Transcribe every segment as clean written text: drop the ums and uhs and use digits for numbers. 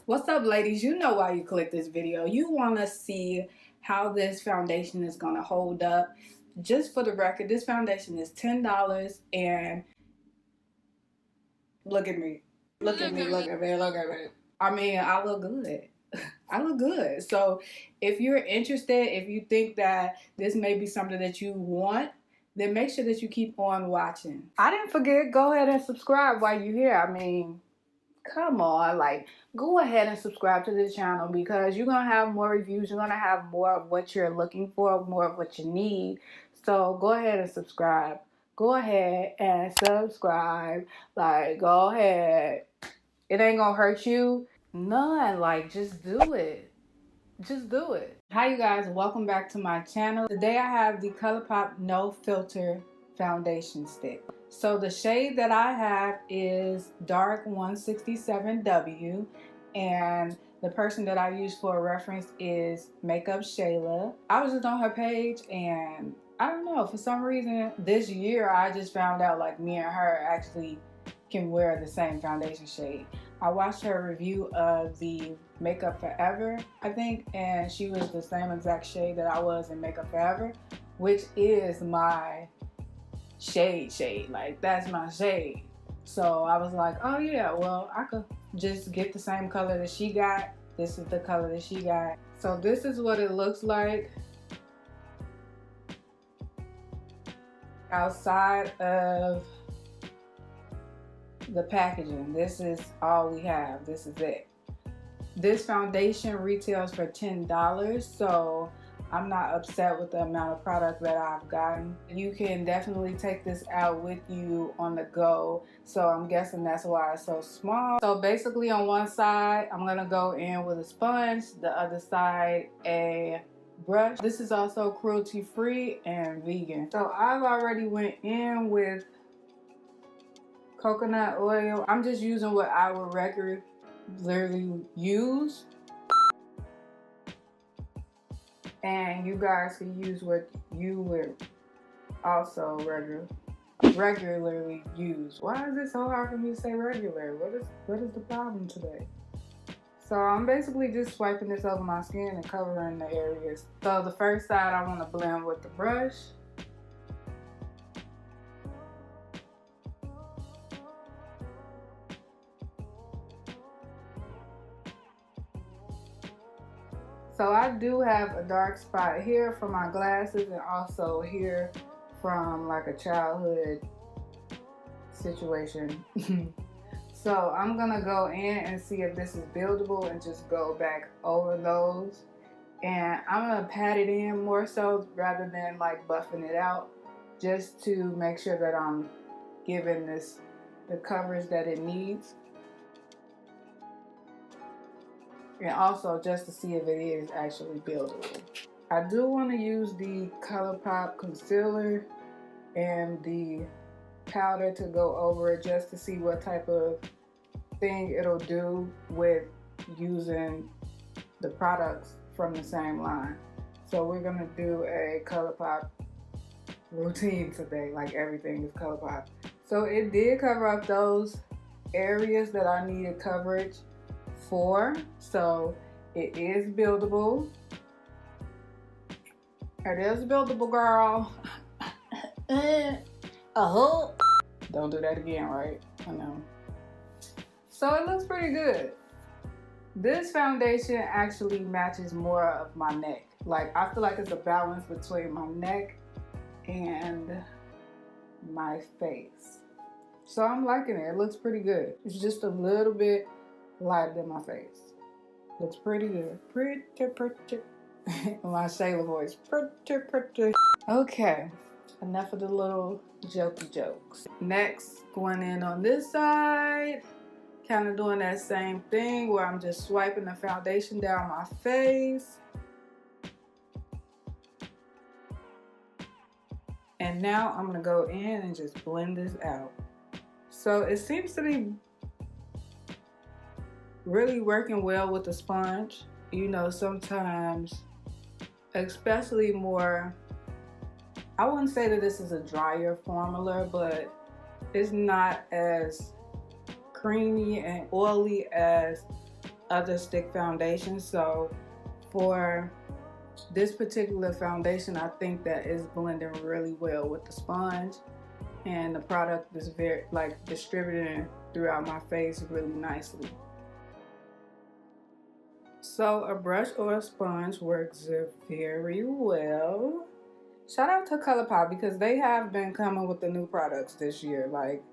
What's up, ladies? You know why you clicked this video. You want to see how this foundation is going to hold up. Just for the record, this foundation is $10, and look at me. Look at me, look at me, look at me. I mean, I look good. I look good. So if you're interested, if you think that this may be something that you want, then make sure that you keep on watching. I didn't forget, go ahead and subscribe while you're here. I mean, come on, like, go ahead and subscribe to this channel because you're gonna have more reviews. You're gonna have more of what you're looking for, more of what you need. So go ahead and subscribe. Go ahead and subscribe. Like, go ahead. It ain't gonna hurt you none. Like, just do it. Just do it. Hi, you guys. Welcome back to my channel. Today I have the Colourpop No Filter Foundation Stick. So the shade that I have is Dark 167W, and the person that I use for a reference is Makeup Shayla. I was just on her page, and I don't know, for some reason this year I just found out like me and her actually can wear the same foundation shade. I watched her review of the Makeup Forever, I think, and she was the same exact shade that I was in Makeup Forever, which is my shade. Like, that's my shade. So I was like, oh yeah, well, I could just get the same color that she got. This is the color that she got. So this is what it looks like outside of the packaging. This is all we have. This is it. This foundation retails for $10, so I'm not upset with the amount of product that I've gotten. You can definitely take this out with you on the go, so I'm guessing that's why it's so small. So basically on one side I'm gonna go in with a sponge, the other side a brush. This is also cruelty free and vegan. So I've already went in with coconut oil. I'm just using what I would regularly use, and you guys can use what you would also regularly use. Why is it so hard for me to say regular? What is the problem today? So I'm basically just swiping this over my skin and covering the areas. So the first side I want to blend with the brush. So I do have a dark spot here from my glasses and also here from like a childhood situation. So I'm gonna go in and see if this is buildable and just go back over those. And I'm gonna pat it in more so rather than like buffing it out, just to make sure that I'm giving this the coverage that it needs. And also just to see if it is actually buildable. I do want to use the Colourpop concealer and the powder to go over it just to see what type of thing it'll do with using the products from the same line. So we're gonna do a Colourpop routine today, like everything is Colourpop. So it did cover up those areas that I needed coverage for, so it is buildable. It is buildable, girl. Don't do that again, right? I know. So it looks pretty good. This foundation actually matches more of my neck. Like, I feel like it's a balance between my neck and my face. So I'm liking it. It looks pretty good. It's just a little bit lighter than my face. Looks pretty good. Pretty. My Shayla voice. Pretty. Okay, enough of the little jokey jokes. Next, going in on this side, kind of doing that same thing where I'm just swiping the foundation down my face. And now I'm gonna go in and just blend this out. So it seems to be really working well with the sponge. You know, sometimes, especially more, I wouldn't say that this is a drier formula, but it's not as creamy and oily as other stick foundations. So for this particular foundation, I think that is blending really well with the sponge, and the product is very like distributing throughout my face really nicely. So a brush or a sponge works very well. Shout out to Colourpop because they have been coming with the new products this year. Like,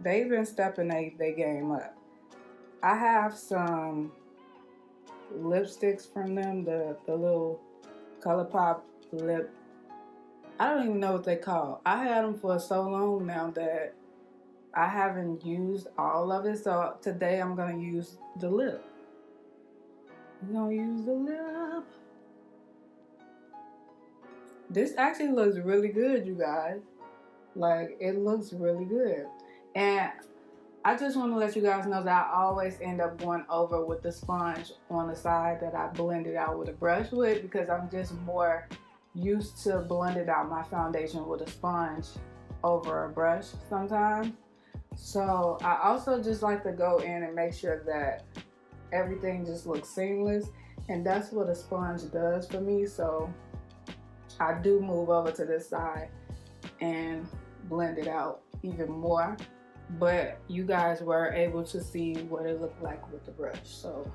they've been stepping their game up. I have some lipsticks from them, the little Colourpop lip. I don't even know what they call. I had them for so long now that I haven't used all of it. So today I'm gonna use the lip. I'm gonna use the lip. This actually looks really good, you guys. Like, it looks really good. And I just want to let you guys know that I always end up going over with the sponge on the side that I blended out with a brush with, because I'm just more used to blending out my foundation with a sponge over a brush sometimes. So I also just like to go in and make sure that everything just looks seamless, and that's what a sponge does for me. So I do move over to this side and blend it out even more, but you guys were able to see what it looked like with the brush, so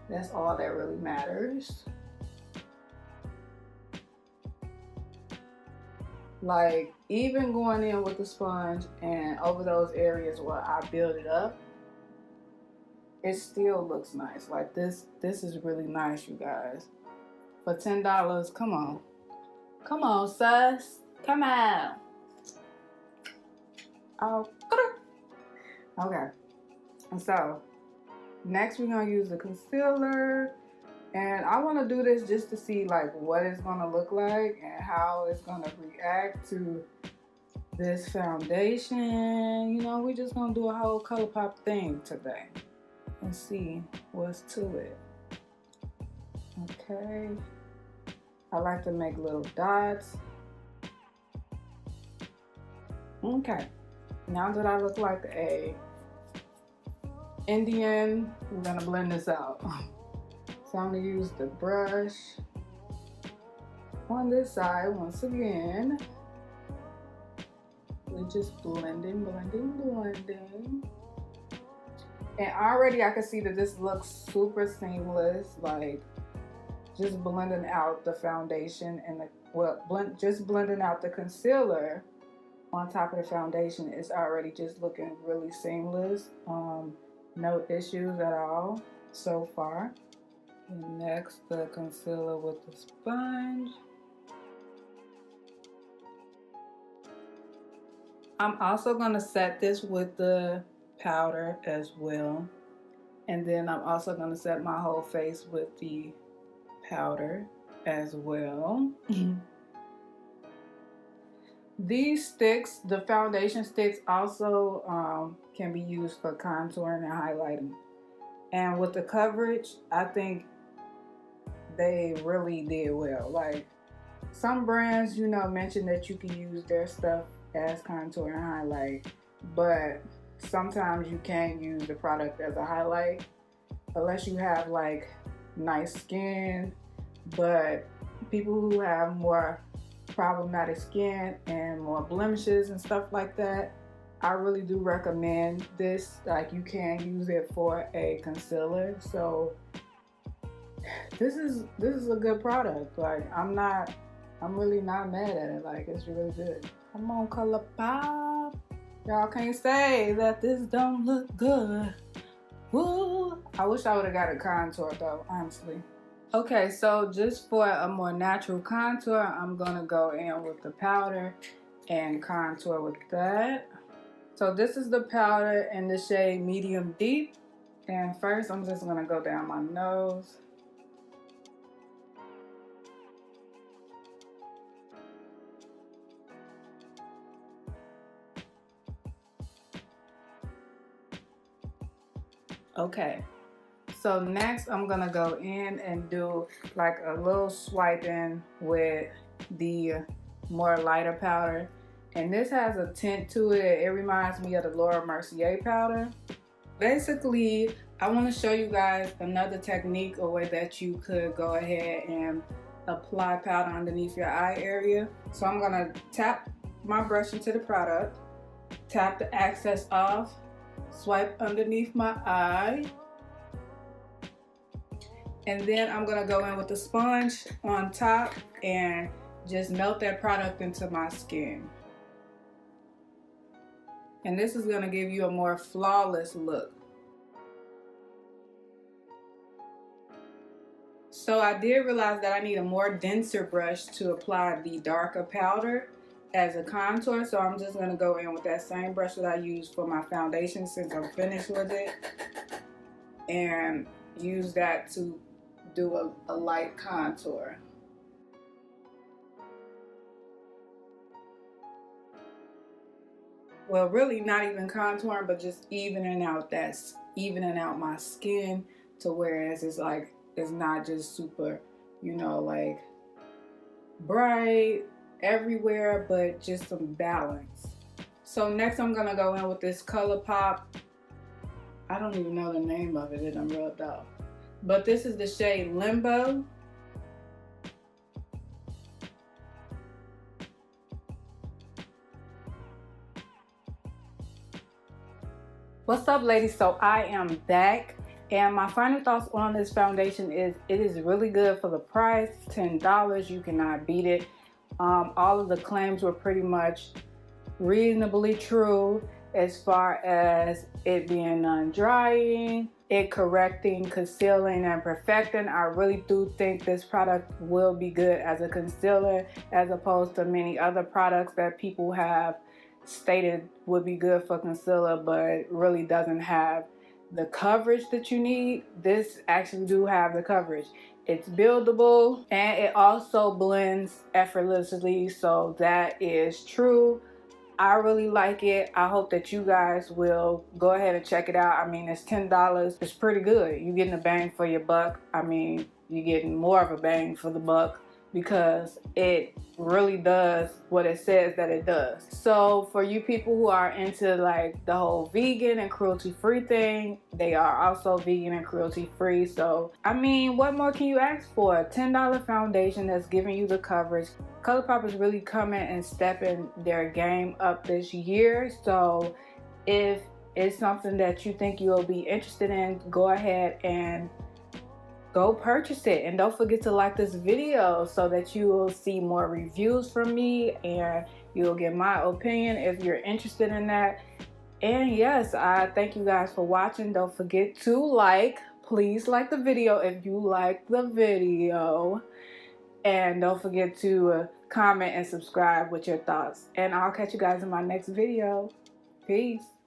that's all that really matters. Like, even going in with the sponge and over those areas where I build it up, it still looks nice. Like, this is really nice, you guys. For $10, come on. Come on, sus. Come on. Oh, okay. And so, next we're gonna use the concealer. And I wanna do this just to see like what it's gonna look like and how it's gonna react to this foundation. You know, we're just gonna do a whole Colourpop thing today and see what's to it. Okay. I like to make little dots. Okay, now that I look like a Indian, we're gonna blend this out. So I'm gonna use the brush on this side once again. We're just blending, blending, blending. And already I can see that this looks super seamless, like just blending out the foundation and just blending out the concealer on top of the foundation is already just looking really seamless. No issues at all so far. And next, the concealer with the sponge. I'm also gonna set this with the powder as well. And then I'm also gonna set my whole face with the powder as well. These sticks, the foundation sticks, also can be used for contouring and highlighting. And with the coverage, I think they really did well. Like, some brands, you know, mention that you can use their stuff as contour and highlight, but sometimes you can't use the product as a highlight unless you have like nice skin. But people who have more problematic skin and more blemishes and stuff like that, I really do recommend this. Like, you can use it for a concealer. So this is a good product. Like, I'm really not mad at it. Like, it's really good. Come on, Colourpop. Y'all can't say that this don't look good. Woo! I wish I would have got a contour though, honestly. Okay, so just for a more natural contour, I'm gonna go in with the powder and contour with that. So this is the powder in the shade Medium Deep. And first, I'm just gonna go down my nose. Okay. So next I'm gonna go in and do like a little swiping with the more lighter powder. And this has a tint to it. It reminds me of the Laura Mercier powder. Basically, I want to show you guys another technique or way that you could go ahead and apply powder underneath your eye area. So I'm going to tap my brush into the product, tap the excess off, swipe underneath my eye, and then I'm going to go in with the sponge on top and just melt that product into my skin. And this is going to give you a more flawless look. So I did realize that I need a more denser brush to apply the darker powder as a contour. So I'm just going to go in with that same brush that I used for my foundation since I'm finished with it, and use that to do a light contour. Well, really not even contouring, but just evening out my skin to whereas it's like, it's not just super, you know, like bright everywhere, but just some balance. So next I'm gonna go in with this Colourpop. I don't even know the name of it, I'm rubbed off. But this is the shade Limbo. What's up, ladies? So I am back, and my final thoughts on this foundation is it is really good for the price. $10, you cannot beat it. All of the claims were pretty much reasonably true as far as it being non-drying, it correcting, concealing, and perfecting. I really do think this product will be good as a concealer as opposed to many other products that people have stated would be good for concealer but really doesn't have the coverage that you need. This actually do have the coverage. It's buildable and it also blends effortlessly, so that is true. I really like it. I hope that you guys will go ahead and check it out. I mean, it's $10. It's pretty good. You're getting a bang for your buck. I mean, you're getting more of a bang for the buck because it really does what it says that it does. So for you people who are into like the whole vegan and cruelty-free thing, they are also vegan and cruelty-free. So I mean, what more can you ask for? A $10 foundation that's giving you the coverage. Colourpop is really coming and stepping their game up this year. So if it's something that you think you'll be interested in, go ahead and go purchase it. And don't forget to like this video so that you will see more reviews from me and you'll get my opinion if you're interested in that. And yes, I thank you guys for watching. Don't forget to please like the video if you like the video. And don't forget to comment and subscribe with your thoughts. And I'll catch you guys in my next video. Peace.